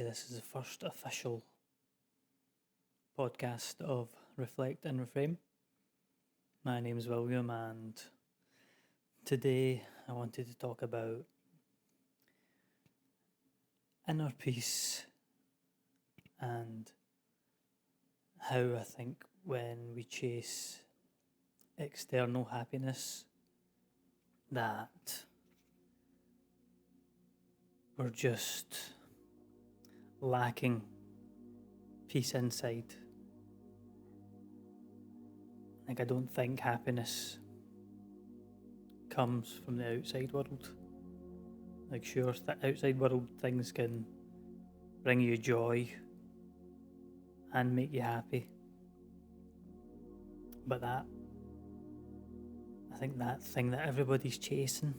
this is the first official podcast of Reflect and Reframe. My name is William, and today I wanted to talk about inner peace and how I think when we chase external happiness that we're just lacking peace inside. I don't think happiness comes from the outside world. Sure, the outside world things can bring you joy and make you happy, but I think that thing that everybody's chasing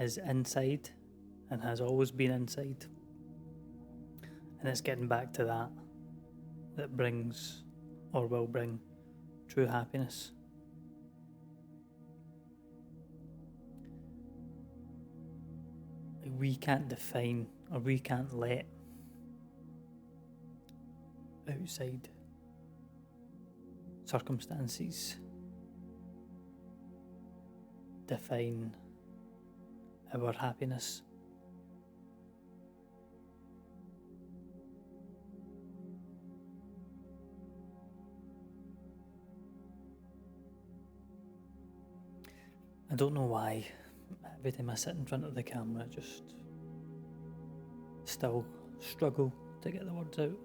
is inside and has always been inside, and it's getting back to that brings or will bring true happiness. We can't define or we can't let outside circumstances define our happiness. I don't know why every time I sit in front of the camera I just still struggle to get the words out.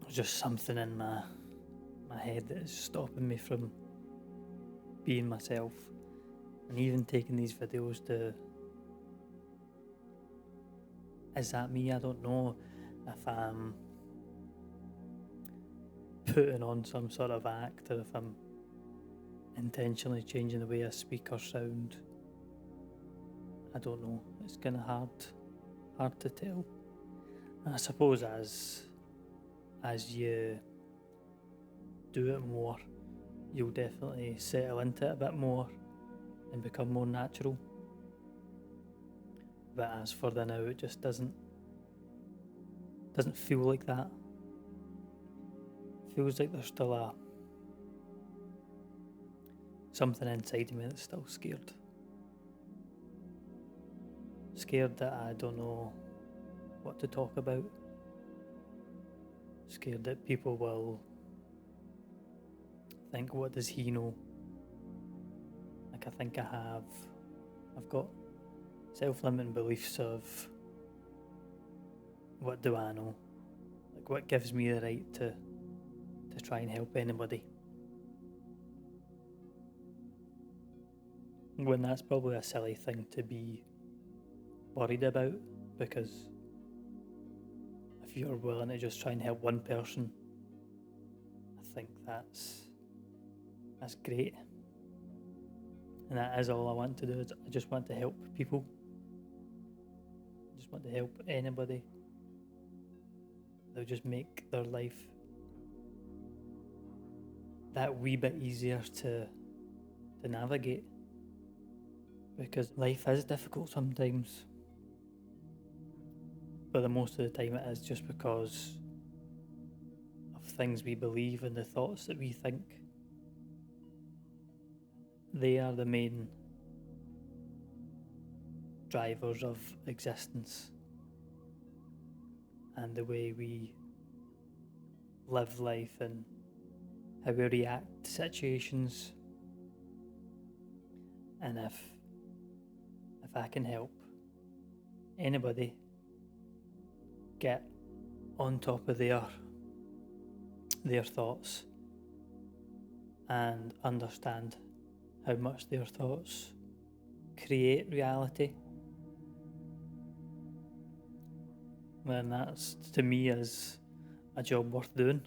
There's just something in my head that is stopping me from being myself, and even taking these videos is that me? I don't know if I'm putting on some sort of act or if I'm intentionally changing the way I speak or sound. I don't know. It's kind of hard to tell. And I suppose as you do it more, you'll definitely settle into it a bit more and become more natural. But as for the now, it just doesn't feel like that. It feels like there's still something inside me that's still scared. Scared that I don't know what to talk about. Scared that people will think, what does he know? I think I've got self-limiting beliefs of, what do I know? What gives me the right to try and help anybody? When that's probably a silly thing to be worried about, because if you're willing to just try and help one person, I think that's great. And that is all I want to do. I just want to help people. I just want to help anybody. They'll just make their life that wee bit easier to navigate. Because life is difficult sometimes. But the most of the time it is just because of things we believe and the thoughts that we think. They are the main drivers of existence and the way we live life and how we react to situations. And if I can help anybody get on top of their thoughts and understand how much their thoughts create reality, then that's, to me, is a job worth doing.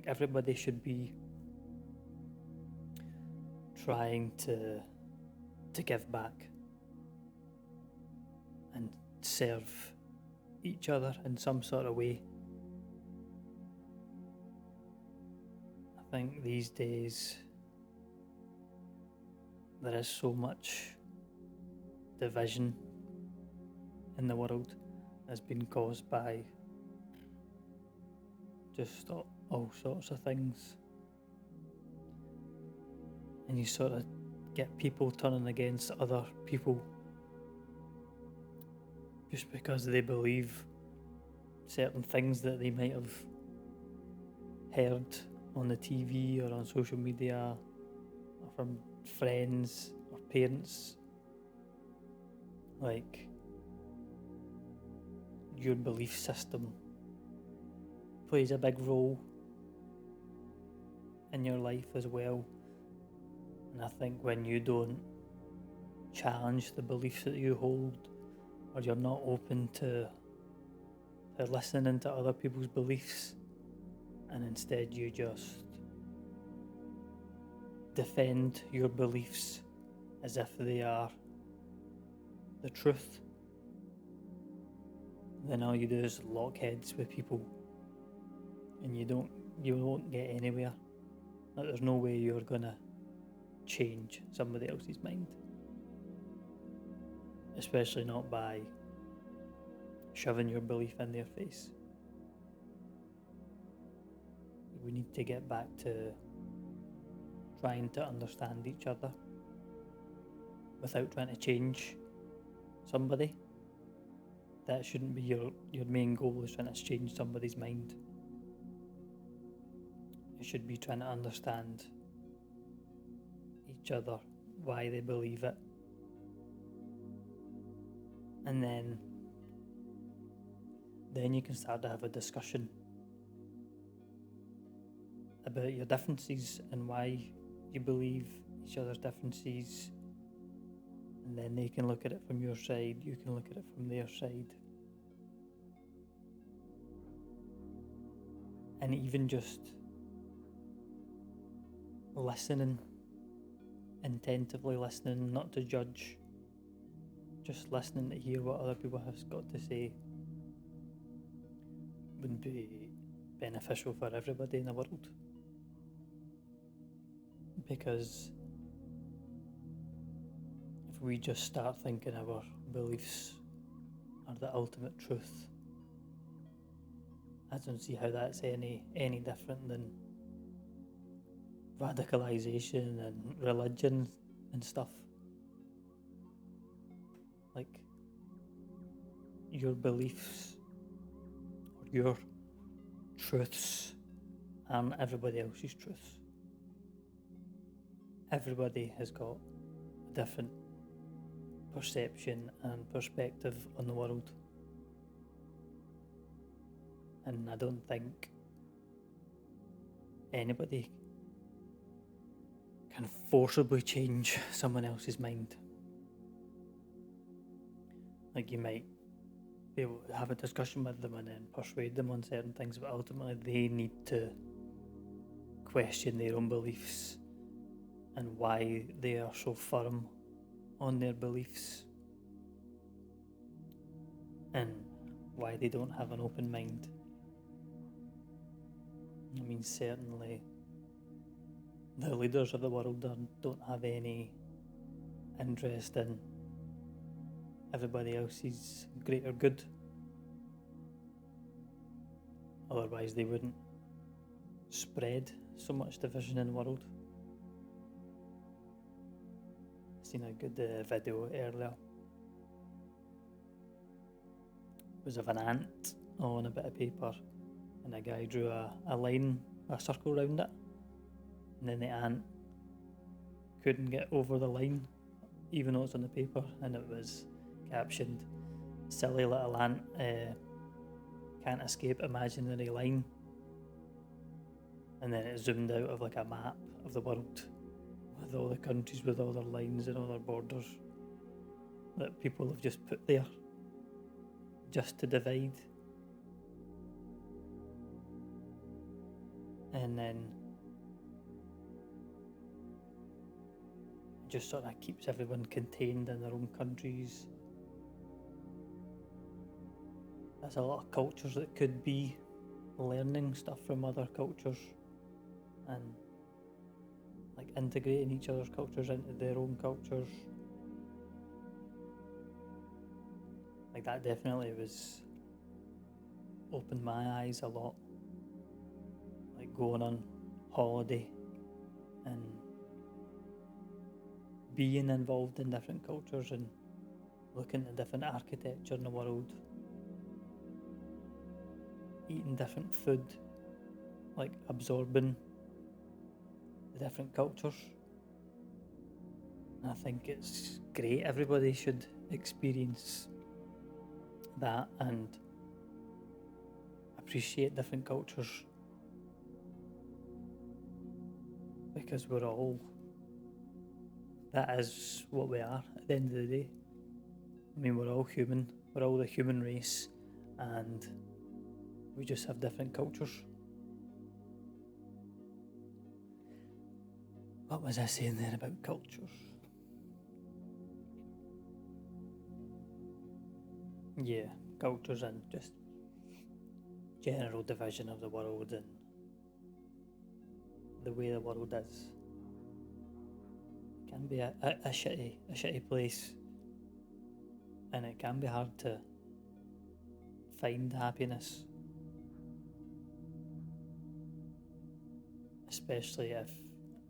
Everybody should be trying to give back and serve each other in some sort of way. I think these days there is so much division in the world that's been caused by just all sorts of things, and you sort of get people turning against other people just because they believe certain things that they might have heard on the TV or on social media or from friends or parents. Like, your belief system plays a big role in your life as well. And I think when you don't challenge the beliefs that you hold, or you're not open to listening to other people's beliefs, and instead you just defend your beliefs as if they are the truth, then all you do is lock heads with people, and you won't get anywhere. Like, there's no way you're gonna change somebody else's mind, especially not by shoving your belief in their face. We need to get back to trying to understand each other without trying to change somebody. That shouldn't be your main goal, is trying to change somebody's mind. You should be trying to understand each other, why they believe it, and then you can start to have a discussion about your differences and why you believe each other's differences, and then they can look at it from your side, you can look at it from their side, and even just listening, attentively listening, not to judge, just listening to hear what other people have got to say would be beneficial for everybody in the world. Because if we just start thinking our beliefs are the ultimate truth, I don't see how that's any different than radicalization and religion and stuff. Like, your beliefs or your truths aren't everybody else's truths. Everybody has got a different perception and perspective on the world, and I don't think anybody can forcibly change someone else's mind. Like, you might be able to have a discussion with them and then persuade them on certain things, but ultimately they need to question their own beliefs and why they are so firm on their beliefs, and why they don't have an open mind. I mean, certainly the leaders of the world don't have any interest in everybody else's greater good. Otherwise they wouldn't spread so much division in the world. I seen a good video earlier. It was of an ant on a bit of paper, and a guy drew a line, a circle around it, and then the ant couldn't get over the line even though it's on the paper, and it was captioned, "Silly little ant can't escape imaginary line." And then it zoomed out of like a map of the world with all the countries with all their lines and all their borders that people have just put there just to divide. And then it just sort of keeps everyone contained in their own countries. There's a lot of cultures that could be learning stuff from other cultures, and like integrating each other's cultures into their own cultures. Like that definitely was opened my eyes a lot. Like going on holiday and being involved in different cultures and looking at different architecture in the world, eating different food, like absorbing the different cultures. And I think it's great. Everybody should experience that and appreciate different cultures, because that is what we are at the end of the day. I mean, we're all human, we're all the human race, and we just have different cultures. What was I saying there about cultures? Yeah, cultures and just general division of the world and the way the world is. It can be a shitty place, and it can be hard to find happiness, especially if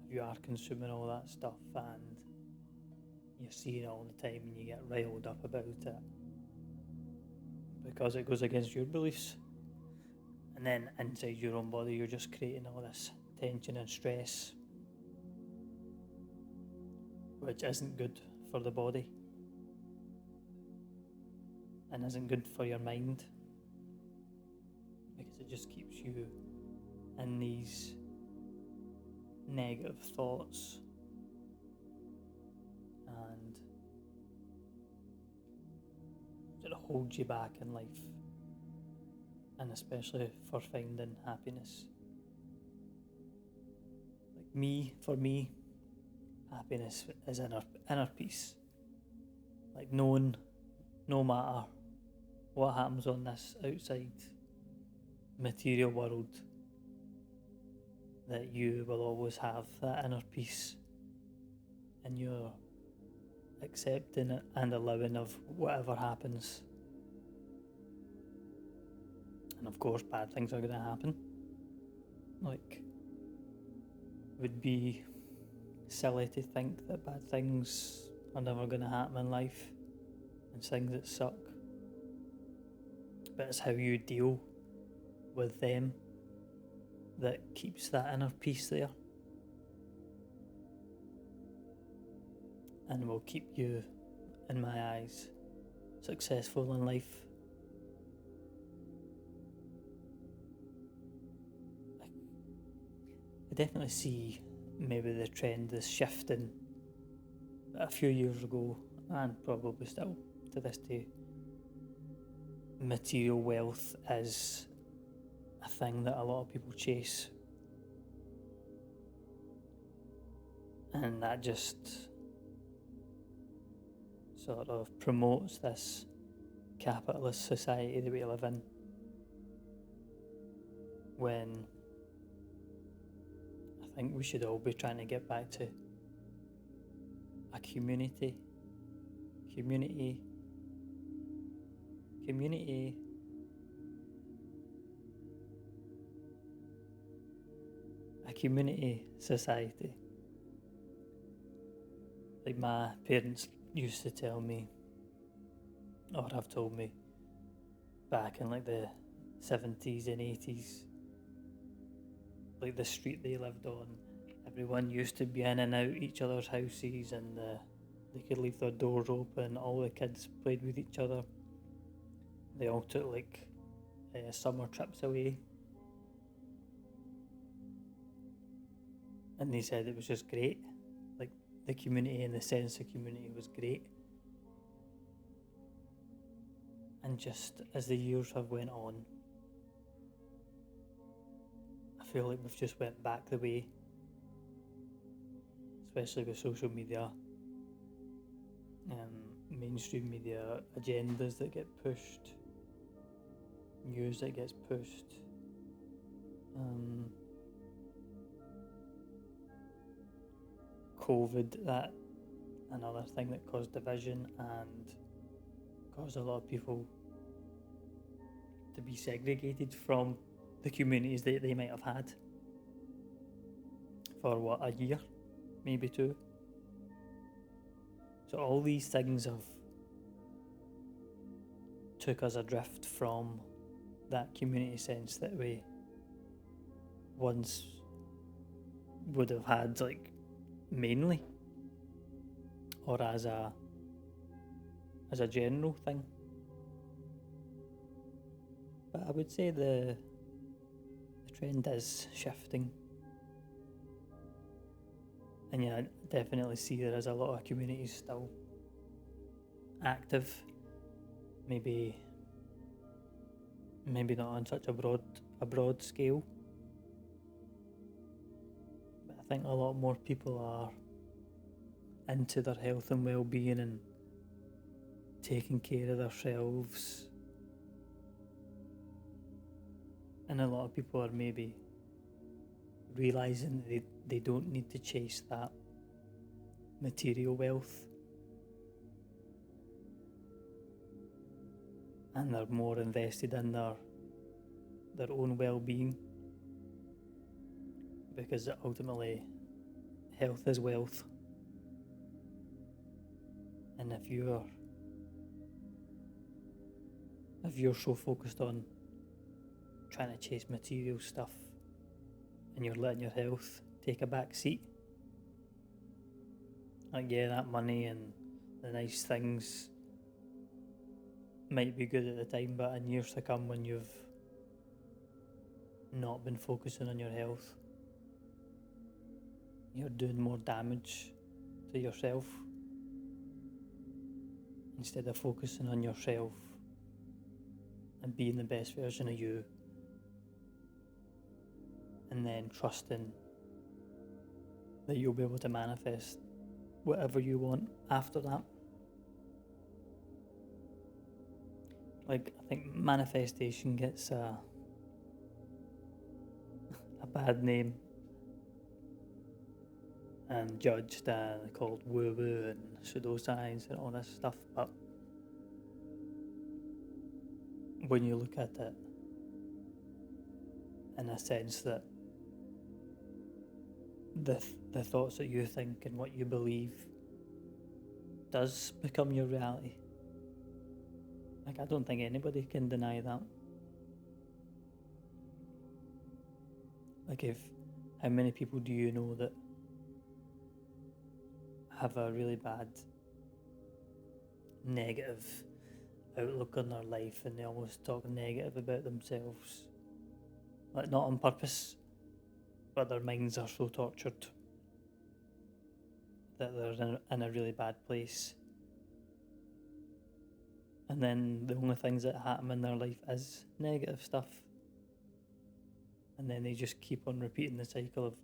you are consuming all that stuff and you're seeing it all the time and you get riled up about it because it goes against your beliefs. And then inside your own body, you're just creating all this tension and stress, which isn't good for the body and isn't good for your mind, because it just keeps you in these negative thoughts and it holds you back in life, and especially for finding happiness. For me, happiness is inner peace. Like knowing, no matter what happens on this outside material world, that you will always have that inner peace and you're accepting it and allowing of whatever happens. And of course, bad things are going to happen. Like, it would be silly to think that bad things are never going to happen in life and things that suck. But it's how you deal with them that keeps that inner peace there and will keep you, in my eyes, successful in life. I definitely see maybe the trend is shifting. A few years ago, and probably still to this day, material wealth is a thing that a lot of people chase, and that just sort of promotes this capitalist society that we live in, when I think we should all be trying to get back to a community, a community society. Like my parents used to tell me, or have told me, back in like the 70s and 80s, like the street they lived on, everyone used to be in and out each other's houses, and they could leave their doors open, all the kids played with each other, they all took like summer trips away, and they said it was just great. Like the community and the sense of community was great. And just as the years have went on, I feel like we've just went back the way, especially with social media, mainstream media agendas that get pushed, news that gets pushed, COVID, that another thing that caused division and caused a lot of people to be segregated from the communities that they might have had for a year, maybe two. So all these things have took us adrift from that community sense that we once would have had, like, mainly, or as a general thing. But I would say the trend is shifting, and yeah, I definitely see there is a lot of communities still active, maybe not on such a broad scale, but I think a lot more people are into their health and well-being and taking care of themselves, and a lot of people are maybe realising they don't need to chase that material wealth, and they're more invested in their own well-being, because ultimately health is wealth. And if you're so focused on trying to chase material stuff and you're letting your health take a back seat, like, yeah, that money and the nice things might be good at the time, but in years to come, when you've not been focusing on your health, you're doing more damage to yourself instead of focusing on yourself and being the best version of you, and then trusting that you'll be able to manifest whatever you want after that. Like, I think manifestation gets a bad name and judged and called woo-woo and pseudoscience and all this stuff, but when you look at it in a sense that the thoughts that you think and what you believe does become your reality. Like, I don't think anybody can deny that. Like, how many people do you know that have a really bad negative outlook on their life, and they always talk negative about themselves, like, not on purpose, but their minds are so tortured that they're in a really bad place, and then the only things that happen in their life is negative stuff, and then they just keep on repeating the cycle of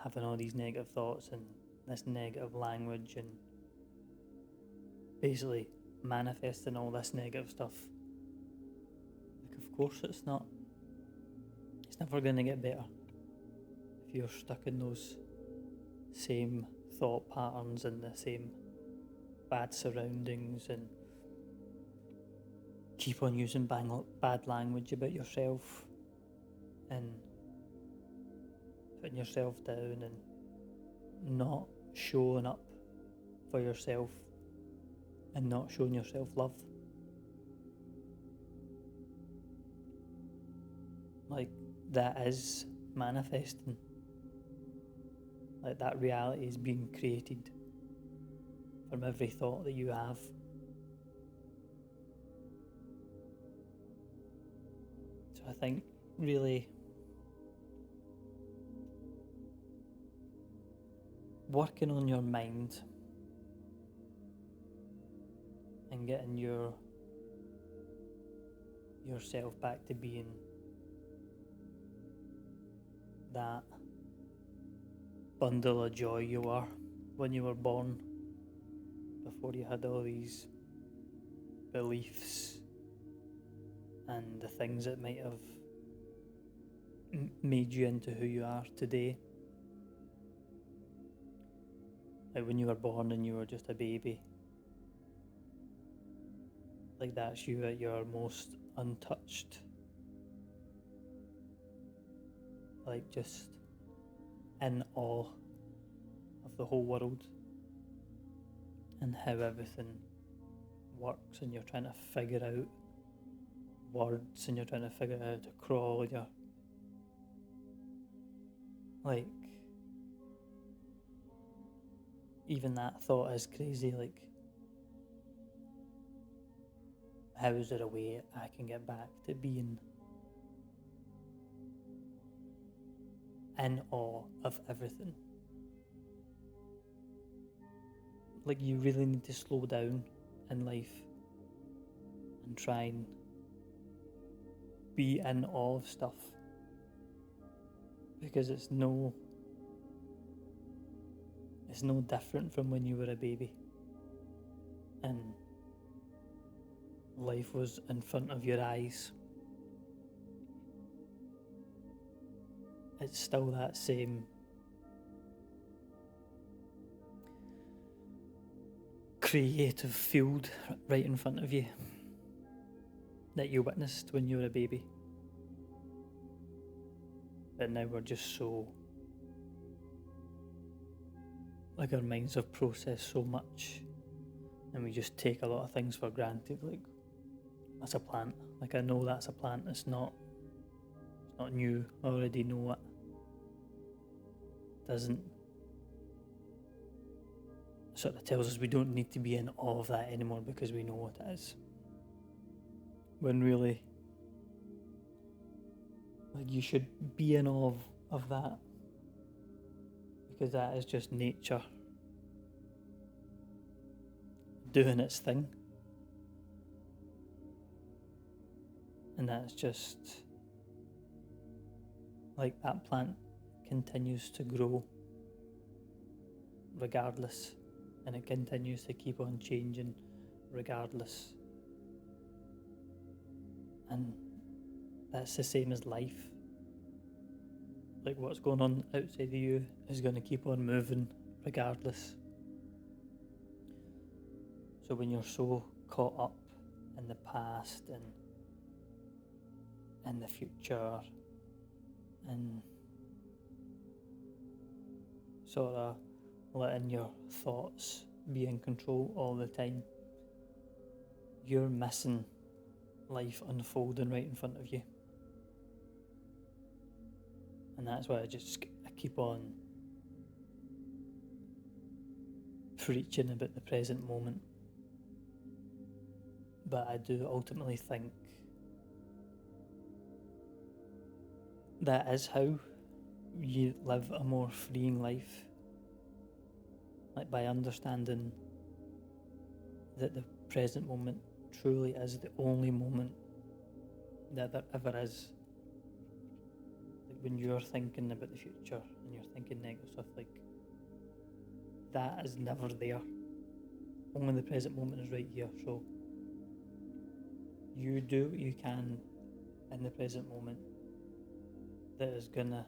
having all these negative thoughts and this negative language, and basically manifesting all this negative stuff. Like, of course it's never going to get better if you're stuck in those same thought patterns and the same bad surroundings, and keep on using bad language about yourself and putting yourself down and not showing up for yourself and not showing yourself love. Like, that is manifesting. Like, that reality is being created from every thought that you have. So I think really working on your mind and getting yourself back to being that bundle of joy you were when you were born, before you had all these beliefs and the things that might have made you into who you are today. Like when you were born and you were just a baby, like that's you at your most untouched, like just in awe of the whole world and how everything works, and you're trying to figure out words and you're trying to figure out how to crawl. You're like, even that thought is crazy. Like, how is there a way I can get back to being in awe of everything? Like, you really need to slow down in life and try and be in awe of stuff, because it's no different from when you were a baby and life was in front of your eyes. It's still that same creative field right in front of you that you witnessed when you were a baby. But now we're just so, like, our minds have processed so much and we just take a lot of things for granted. Like, that's a plant. Like, I know that's a plant. It's not new. I already know it. Doesn't sort of tells us we don't need to be in awe of that anymore because we know what it is. When really, like, you should be in awe of that, because that is just nature doing its thing. And that's just, like, that plant continues to grow regardless, and it continues to keep on changing regardless. And that's the same as life. Like, what's going on outside of you is going to keep on moving regardless. So when you're so caught up in the past and in the future and sort of letting your thoughts be in control all the time, you're missing life unfolding right in front of you. And that's why I keep on preaching about the present moment. But I do ultimately think that is how you live a more freeing life. Like, by understanding that the present moment truly is the only moment that there ever is. Like, when you're thinking about the future and you're thinking negative stuff, like, that is never there. Only the present moment is right here. So you do what you can in the present moment that is gonna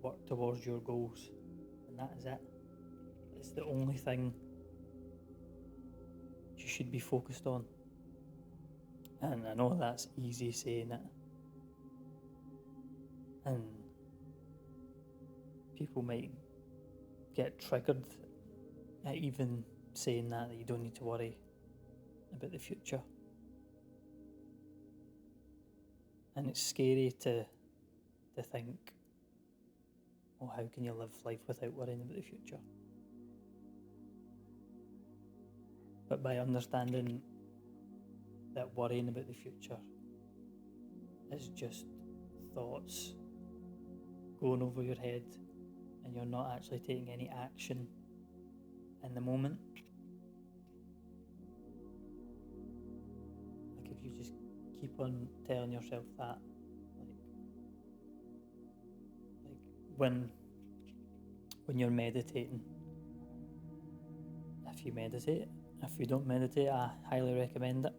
work towards your goals, and that is it. It's the only thing you should be focused on. And I know that's easy saying it, and people might get triggered at even saying that you don't need to worry about the future. And it's scary to think, oh, how can you live life without worrying about the future? But by understanding that worrying about the future is just thoughts going over your head, and you're not actually taking any action in the moment. Like, if you just keep on telling yourself that, like when you're meditating, if you meditate, if you don't meditate, I highly recommend it.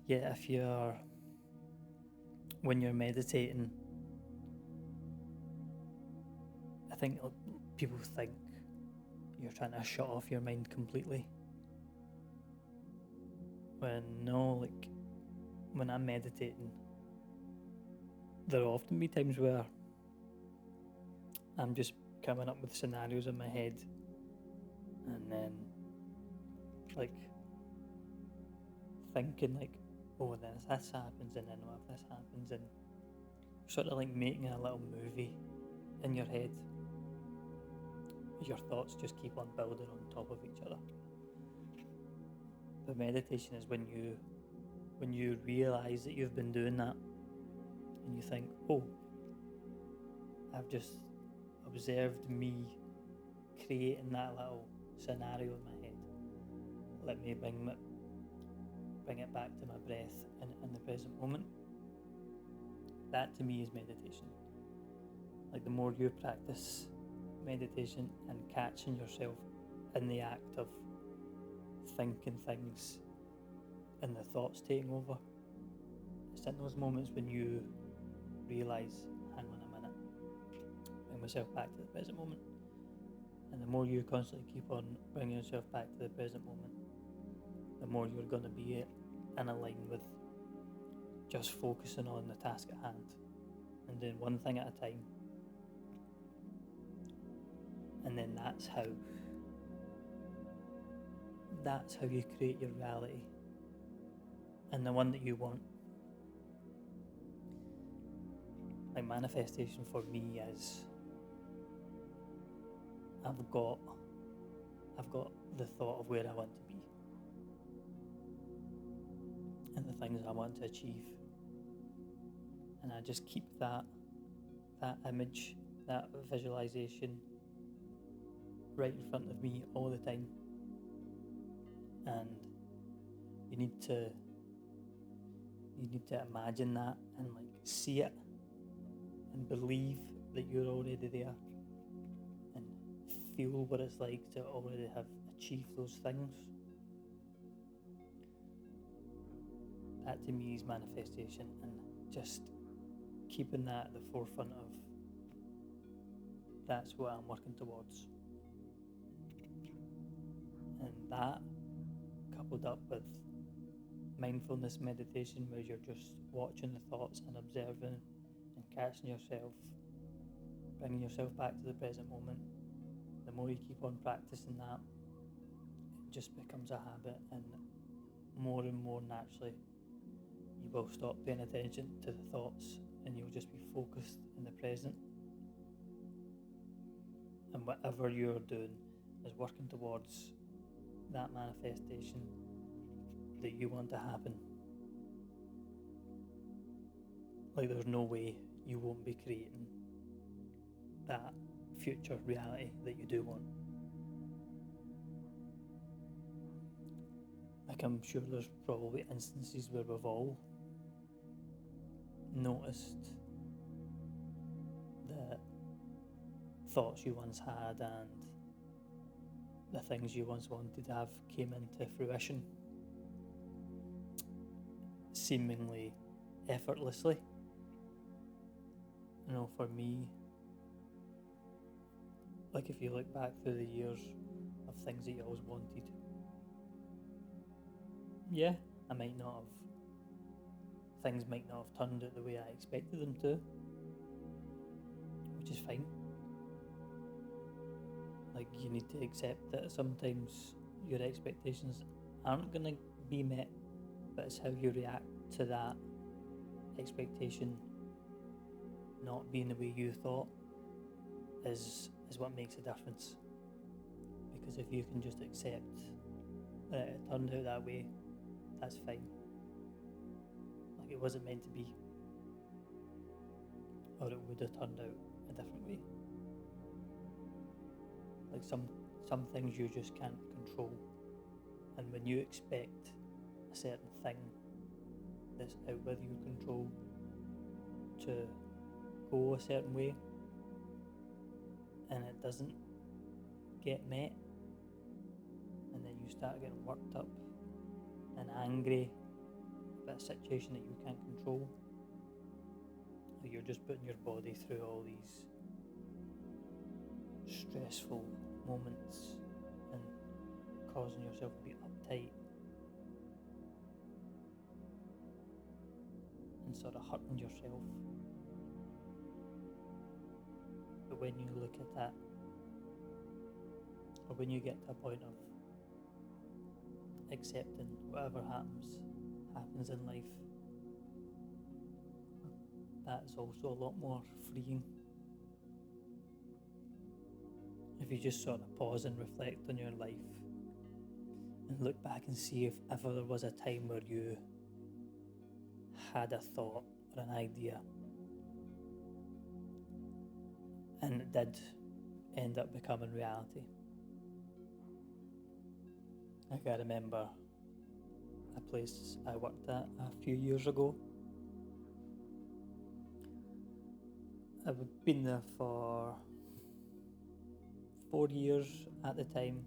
Yeah, when you're meditating, I think people think you're trying to shut off your mind completely. When when I'm meditating, there'll often be times where I'm just coming up with scenarios in my head, and then thinking oh, this happens, and then what if this happens, and sort of making a little movie in your head. Your thoughts just keep on building on top of each other. But meditation is when you realise that you've been doing that, and you think, oh, I've just observed me creating that little scenario in my head. Let me bring it back to my breath in the present moment. That to me is meditation. The more you practice meditation and catching yourself in the act of thinking things and the thoughts taking over, it's in those moments when you realise, hang on a minute, bring myself back to the present moment. And the more you constantly keep on bringing yourself back to the present moment, the more you're going to be in a line with just focusing on the task at hand and doing one thing at a time. And then that's how you create your reality, and the one that you want. Manifestation for me is I've got the thought of where I want to be and the things I want to achieve, and I just keep that image, that visualization right in front of me all the time. And you need to imagine that and see it and believe that you're already there, and feel what it's like to already have achieved those things. That to me is manifestation, and just keeping that at the forefront of that's what I'm working towards. And that, coupled up with mindfulness meditation, where you're just watching the thoughts and observing and catching yourself, bringing yourself back to the present moment, the more you keep on practicing that, it just becomes a habit, and more naturally you will stop paying attention to the thoughts, and you'll just be focused in the present. And whatever you're doing is working towards that manifestation that you want to happen. There's no way you won't be creating that future reality that you do want. I'm sure there's probably instances where we've all noticed the thoughts you once had and the things you once wanted to have came into fruition seemingly effortlessly. For me, if you look back through the years of things that you always wanted, things might not have turned out the way I expected them to, which is fine. You need to accept that sometimes your expectations aren't going to be met, but it's how you react to that expectation not being the way you thought is what makes a difference. Because if you can just accept that it turned out that way, that's fine. It wasn't meant to be, or it would have turned out a different way. Some things you just can't control, and when you expect a certain thing that's out with your control to go a certain way, and it doesn't get met, and then you start getting worked up and angry about a situation that you can't control, you're just putting your body through all these stressful moments causing yourself to be uptight and sort of hurting yourself. But when you look at that, or when you get to a point of accepting whatever happens in life, that is also a lot more freeing. If you just sort of pause and reflect on your life and look back and see if ever there was a time where you had a thought or an idea and it did end up becoming reality. I can remember a place I worked at a few years ago. I've been there for 4 years at the time.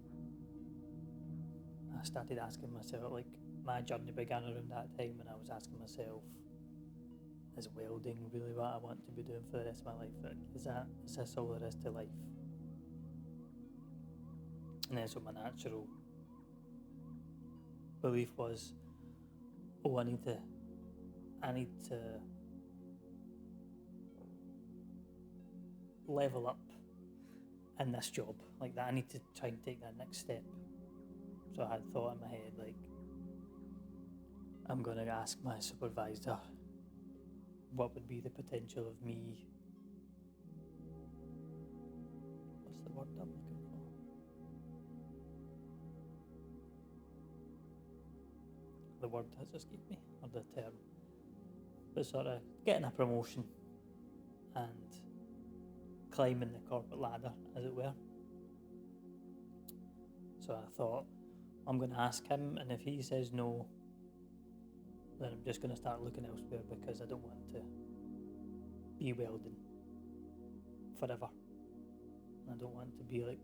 I started asking myself, like, my journey began around that time, and I was asking myself, is welding really what I want to be doing for the rest of my life? Like, is this all there is to life? And then so my natural belief was, oh, I need to level up in this job, like that. I need to try and take that next step. So I had thought in my head, like, I'm going to ask my supervisor what would be the potential of me. What's the word I'm looking for? The word has escaped me, or the term. But sort of getting a promotion and climbing the corporate ladder, as it were. So I thought, I'm going to ask him, and if he says no, then I'm just going to start looking elsewhere, because I don't want to be welding forever. I don't want to be like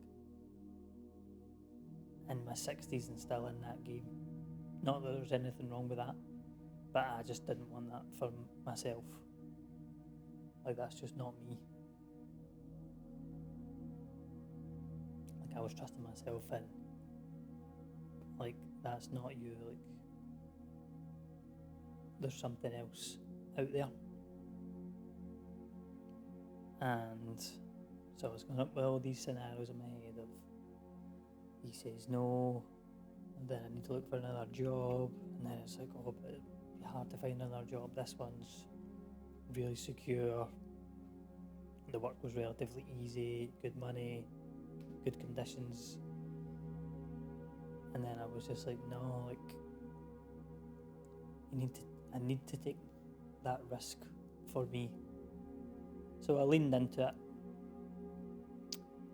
in my 60s and still in that game. Not that there's anything wrong with that, but I just didn't want that for myself. Like, that's just not me. Like, I was trusting myself in, like, that's not you. Like, there's something else out there. And so I was going up with all these scenarios in my head of, he says no, and then I need to look for another job, and then it's like, oh, but it'd be hard to find another job. This one's really secure. The work was relatively easy, good money, good conditions. And then I was just like, no, like, I need to take that risk for me. So I leaned into it,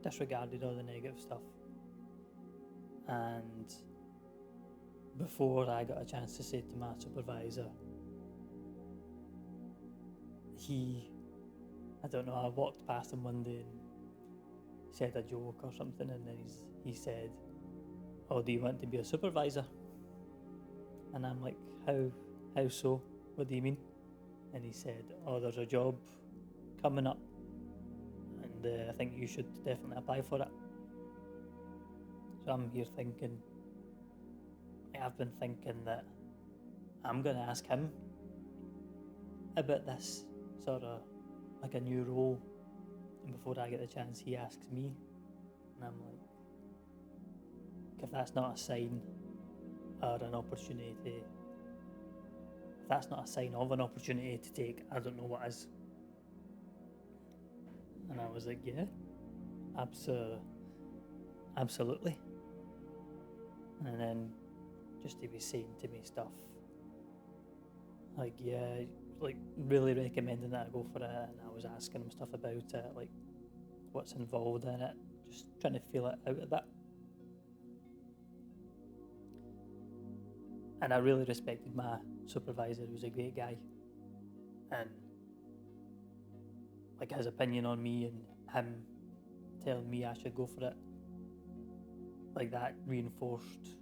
disregarded all the negative stuff, and before I got a chance to say to my supervisor, I don't know, I walked past him one day and said a joke or something, and then he said, oh, do you want to be a supervisor? And I'm like, how so? What do you mean? And he said, oh, there's a job coming up, and I think you should definitely apply for it. So I'm here thinking, I've been thinking that I'm going to ask him about this sort of like a new role, and before I get the chance, he asks me, and I'm like, if that's not a sign or an opportunity, if that's not a sign of an opportunity to take, I don't know what is. And I was like, yeah, absolutely. And then just he was saying to me stuff like, yeah, like really recommending that I go for it, and I was asking him stuff about it, like what's involved in it, just trying to feel it out a bit. And I really respected my supervisor. He was a great guy, and like his opinion on me and him telling me I should go for it, like that reinforced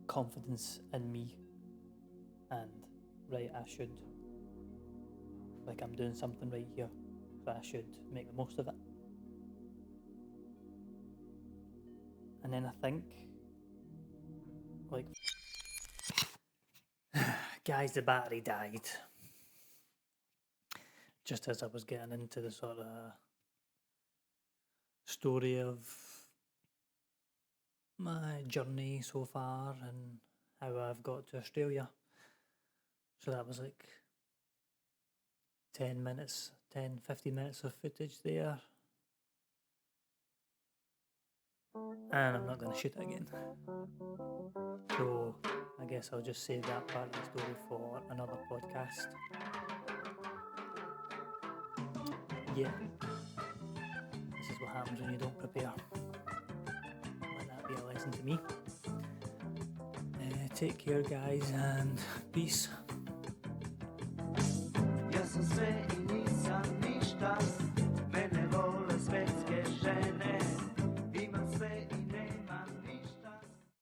confidence in me, and right, I should, like, I'm doing something right here, so I should make the most of it. And then I think, like, guys, the battery died just as I was getting into the sort of story of my journey so far and how I've got to Australia. So that was like 10 minutes, 10, 15 minutes of footage there. And I'm not going to shoot it again. So I guess I'll just save that part of the story for another podcast. Yeah, this is what happens when you don't prepare. Let that be a lesson to me. Take care, guys, and peace.